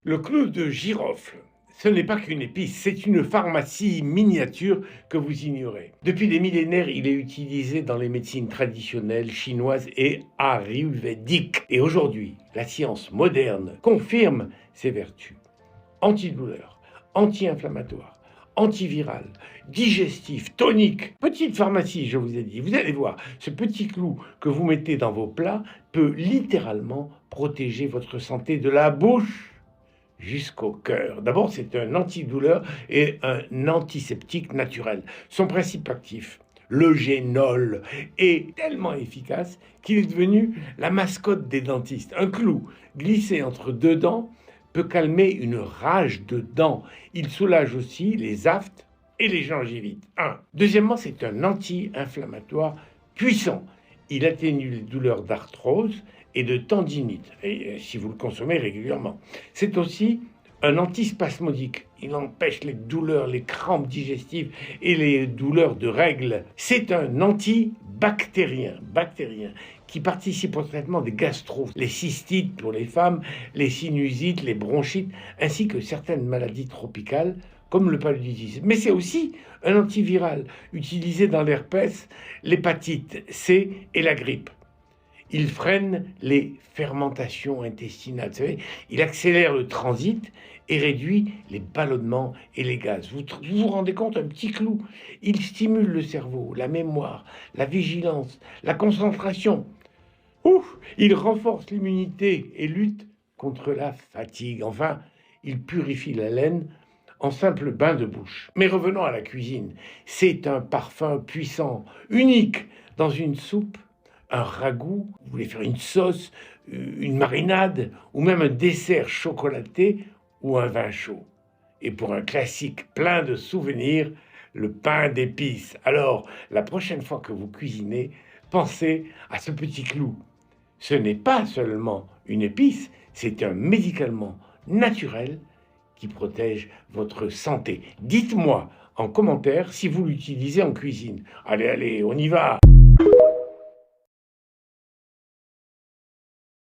Le clou de girofle, ce n'est pas qu'une épice, c'est une pharmacie miniature que vous ignorez. Depuis des millénaires, il est utilisé dans les médecines traditionnelles chinoises et ayurvédiques. Et aujourd'hui, la science moderne confirme ses vertus. Antidouleur, anti-inflammatoire, antiviral, digestif, tonique. Petite pharmacie, je vous ai dit. Vous allez voir, ce petit clou que vous mettez dans vos plats peut littéralement protéger votre santé de la bouche jusqu'au cœur. D'abord, c'est un antidouleur et un antiseptique naturel. Son principe actif, le génol, est tellement efficace qu'il est devenu la mascotte des dentistes. Un clou glissé entre deux dents peut calmer une rage de dents. Il soulage aussi les aphtes et les gingivites. Deuxièmement, c'est un anti-inflammatoire puissant. Il atténue les douleurs d'arthrose et de tendinite, et si vous le consommez régulièrement. C'est aussi un antispasmodique. Il empêche les douleurs, les crampes digestives et les douleurs de règles. C'est un antibactérien, qui participe au traitement des gastro, les cystites pour les femmes, les sinusites, les bronchites, ainsi que certaines maladies tropicales comme le paludisme. Mais c'est aussi un antiviral utilisé dans l'herpès, l'hépatite C et la grippe. Il freine les fermentations intestinales. Vous savez, il accélère le transit et réduit les ballonnements et les gaz. Vous rendez compte, un petit clou, il stimule le cerveau, la mémoire, la vigilance, la concentration. Il renforce l'immunité et lutte contre la fatigue. Enfin, il purifie la laine en simple bain de bouche. Mais revenons à la cuisine. C'est un parfum puissant, unique, dans une soupe, un ragoût, vous voulez faire une sauce, une marinade, ou même un dessert chocolaté ou un vin chaud. Et pour un classique plein de souvenirs, le pain d'épices. Alors, la prochaine fois que vous cuisinez, pensez à ce petit clou. Ce n'est pas seulement une épice, c'est un médicament naturel qui protège votre santé. Dites-moi en commentaire si vous l'utilisez en cuisine. Allez, on y va!